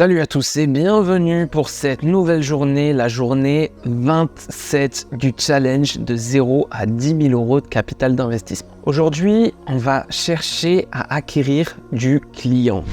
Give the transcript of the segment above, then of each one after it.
Salut à tous et bienvenue pour cette nouvelle journée, la journée 27 du challenge de 0 à 10 000 euros de capital d'investissement. Aujourd'hui, on va chercher à acquérir du client.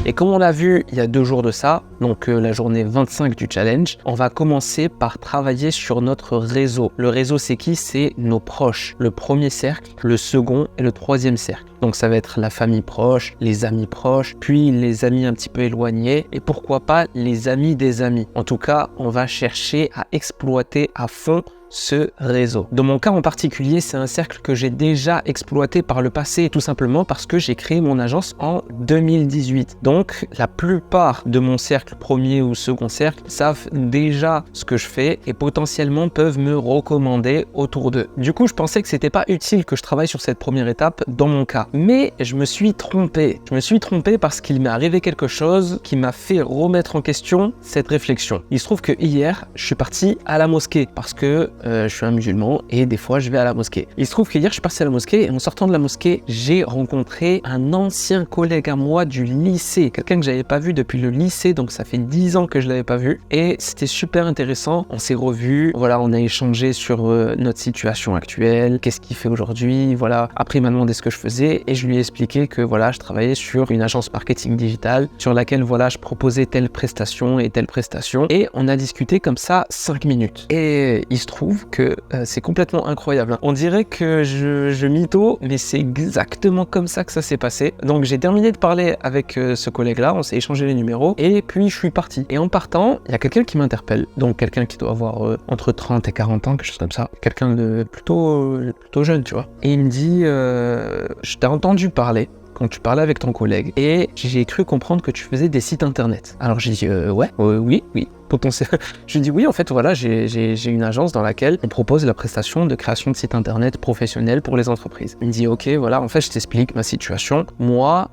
Et comme on l'a vu il y a 2 jours de ça, donc la journée 25 du challenge, on va commencer par travailler sur notre réseau. Le réseau, c'est qui? C'est nos proches. Le premier cercle, le second et le troisième cercle. Donc ça va être la famille proche, les amis proches, puis les amis un petit peu éloignés et pourquoi pas les amis des amis. En tout cas, on va chercher à exploiter à fond ce réseau. Dans mon cas en particulier, c'est un cercle que j'ai déjà exploité par le passé, tout simplement parce que j'ai créé mon agence en 2018. Donc la plupart de mon cercle premier ou second cercle savent déjà ce que je fais et potentiellement peuvent me recommander autour d'eux. Du coup, je pensais que c'était pas utile que je travaille sur cette première étape dans mon cas. Mais je me suis trompé. Je me suis trompé parce qu'il m'est arrivé quelque chose qui m'a fait remettre en question cette réflexion. Il se trouve que hier, je suis parti à la mosquée parce que je suis un musulman et des fois je vais à la mosquée. Il se trouve qu'hier je suis parti à la mosquée et en sortant de la mosquée, j'ai rencontré un ancien collègue à moi du lycée, quelqu'un que j'avais pas vu depuis le lycée, donc ça fait 10 ans que je l'avais pas vu et c'était super intéressant. On s'est revus, voilà, on a échangé sur notre situation actuelle, qu'est-ce qu'il fait aujourd'hui, voilà. Après il m'a demandé ce que je faisais et je lui ai expliqué que voilà, je travaillais sur une agence marketing digital sur laquelle voilà, je proposais telle prestation et telle prestation et on a discuté comme ça 5 minutes. Et il se trouve que c'est complètement incroyable. On dirait que je mytho, mais c'est exactement comme ça que ça s'est passé. Donc j'ai terminé de parler avec ce collègue-là, on s'est échangé les numéros et puis je suis parti. Et en partant, il y a quelqu'un qui m'interpelle. Donc quelqu'un qui doit avoir entre 30 et 40 ans, quelque chose comme ça. Quelqu'un de plutôt jeune, tu vois. Et il me dit, je t'ai entendu parler quand tu parlais avec ton collègue et j'ai cru comprendre que tu faisais des sites internet. Alors j'ai dit oui. Je lui dis oui, en fait voilà, j'ai une agence dans laquelle on propose la prestation de création de sites internet professionnels pour les entreprises. Il me dit ok, voilà, en fait je t'explique ma situation. Moi,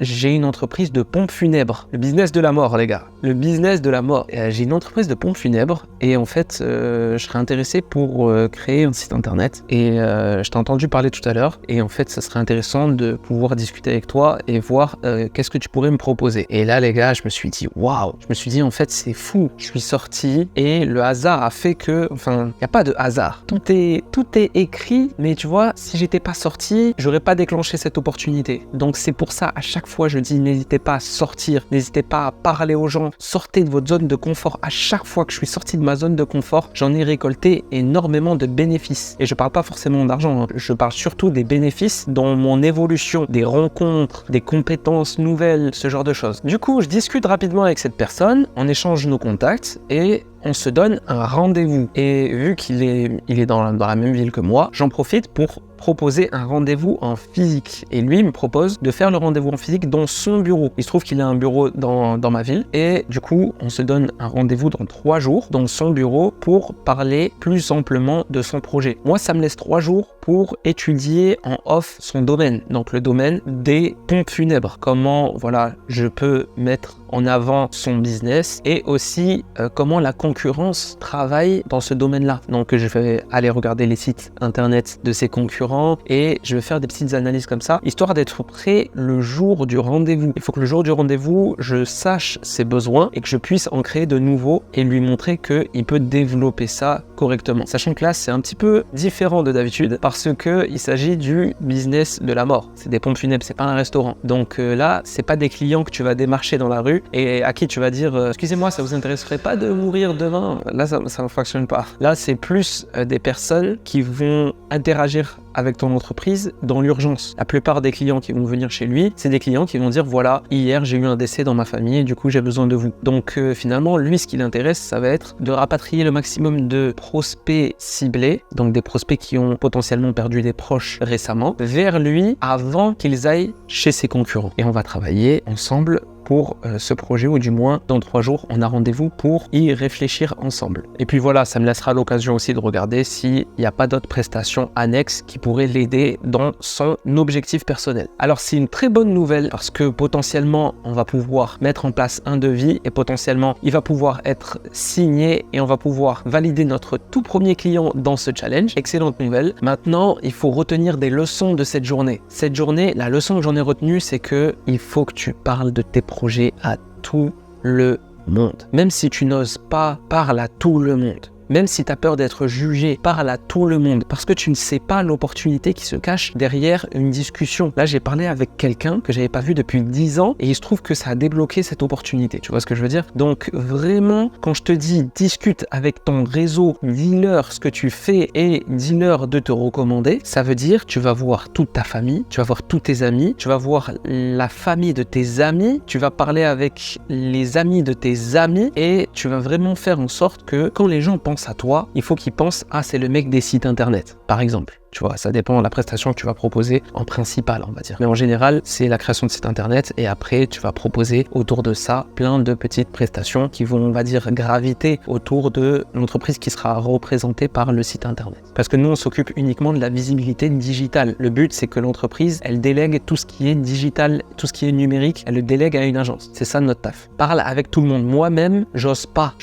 j'ai une entreprise de pompes funèbres. Le business de la mort, les gars. Le business de la mort. J'ai une entreprise de pompes funèbres et en fait, je serais intéressé pour créer un site internet. Et je t'ai entendu parler tout à l'heure et en fait, ça serait intéressant de pouvoir discuter avec toi et voir qu'est-ce que tu pourrais me proposer. Et là, les gars, je me suis dit waouh. Je me suis dit en fait, c'est fou. Je suis sorti et le hasard a fait que, enfin, il n'y a pas de hasard. Tout est écrit, mais tu vois, si j'étais pas sorti, j'aurais pas déclenché cette opportunité. Donc c'est pour ça, à chaque fois, je dis, n'hésitez pas à sortir, n'hésitez pas à parler aux gens, sortez de votre zone de confort. À chaque fois que je suis sorti de ma zone de confort, j'en ai récolté énormément de bénéfices. Et je parle pas forcément d'argent, hein. Je parle surtout des bénéfices dans mon évolution, des rencontres, des compétences nouvelles, ce genre de choses. Du coup, je discute rapidement avec cette personne, on échange nos contacts et on se donne un rendez-vous. Et vu qu'il est dans la même ville que moi, j'en profite pour proposer un rendez-vous en physique. Et lui, il me propose de faire le rendez-vous en physique dans son bureau. Il se trouve qu'il a un bureau dans ma ville. Et du coup, on se donne un rendez-vous dans 3 jours dans son bureau pour parler plus amplement de son projet. Moi, ça me laisse 3 jours pour étudier en off son domaine. Donc, le domaine des pompes funèbres. Comment, voilà, je peux mettre en avant son business et aussi comment la concurrence travaille dans ce domaine-là. Donc, je vais aller regarder les sites internet de ses concurrents et je vais faire des petites analyses comme ça, histoire d'être prêt le jour du rendez-vous. Il faut que le jour du rendez-vous, je sache ses besoins et que je puisse en créer de nouveaux et lui montrer qu'il peut développer ça correctement. Sachant que là, c'est un petit peu différent de d'habitude parce qu'il s'agit du business de la mort. C'est des pompes funèbres, c'est pas un restaurant. Donc là, c'est pas des clients que tu vas démarcher dans la rue et à qui tu vas dire excusez-moi, ça vous intéresserait pas de mourir demain? Là, ça ne fonctionne pas. Là, c'est plus des personnes qui vont interagir avec ton entreprise dans l'urgence. La plupart des clients qui vont venir chez lui, c'est des clients qui vont dire voilà, hier j'ai eu un décès dans ma famille et du coup j'ai besoin de vous. Donc finalement, lui, ce qui l'intéresse, ça va être de rapatrier le maximum de prospects ciblés, donc des prospects qui ont potentiellement perdu des proches récemment, vers lui avant qu'ils aillent chez ses concurrents. Et on va travailler ensemble pour ce projet, ou du moins dans 3 jours, on a rendez-vous pour y réfléchir ensemble. Et puis voilà, ça me laissera l'occasion aussi de regarder s'il n'y a pas d'autres prestations annexes qui pourraient l'aider dans son objectif personnel. Alors c'est une très bonne nouvelle parce que potentiellement on va pouvoir mettre en place un devis et potentiellement il va pouvoir être signé et on va pouvoir valider notre tout premier client dans ce challenge. Excellente nouvelle. Maintenant, il faut retenir des leçons de cette journée. Cette journée, la leçon que j'en ai retenue, c'est que il faut que tu parles de tes projets à tout le monde. Même si tu n'oses pas, parle à tout le monde. Même si tu as peur d'être jugé, parle à tout le monde parce que tu ne sais pas l'opportunité qui se cache derrière une discussion. Là, j'ai parlé avec quelqu'un que j'avais pas vu depuis 10 ans et il se trouve que ça a débloqué cette opportunité. Tu vois ce que je veux dire? Donc vraiment, quand je te dis discute avec ton réseau, dis-leur ce que tu fais et dis-leur de te recommander, ça veut dire tu vas voir toute ta famille, tu vas voir tous tes amis, tu vas voir la famille de tes amis, tu vas parler avec les amis de tes amis et tu vas vraiment faire en sorte que quand les gens pensent à toi, il faut qu'ils pensent « Ah, c'est le mec des sites internet », par exemple. Tu vois, ça dépend de la prestation que tu vas proposer en principal, on va dire. Mais en général, c'est la création de site internet et après, tu vas proposer autour de ça plein de petites prestations qui vont, on va dire, graviter autour de l'entreprise qui sera représentée par le site internet. Parce que nous, on s'occupe uniquement de la visibilité digitale. Le but, c'est que l'entreprise, elle délègue tout ce qui est digital, tout ce qui est numérique, elle le délègue à une agence. C'est ça notre taf. Parle avec tout le monde. Moi-même, j'ose pas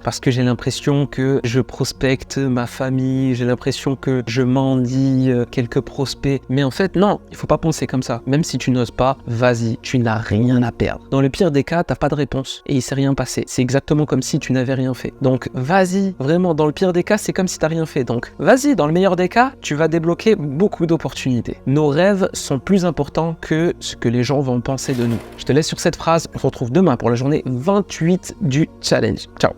parce que j'ai l'impression que je prospecte ma famille, j'ai l'impression que je mens quelques prospects, mais en fait non, il faut pas penser comme ça. Même si tu n'oses pas, vas-y, tu n'as rien à perdre. Dans le pire des cas, t'as pas de réponse et il s'est rien passé. C'est exactement comme si tu n'avais rien fait. Donc vas-y, vraiment, dans le pire des cas, c'est comme si t'as rien fait. Donc vas-y, dans le meilleur des cas, tu vas débloquer beaucoup d'opportunités. Nos rêves sont plus importants que ce que les gens vont penser de nous. Je te laisse sur cette phrase. On se retrouve demain pour la journée 28 du challenge. Ciao.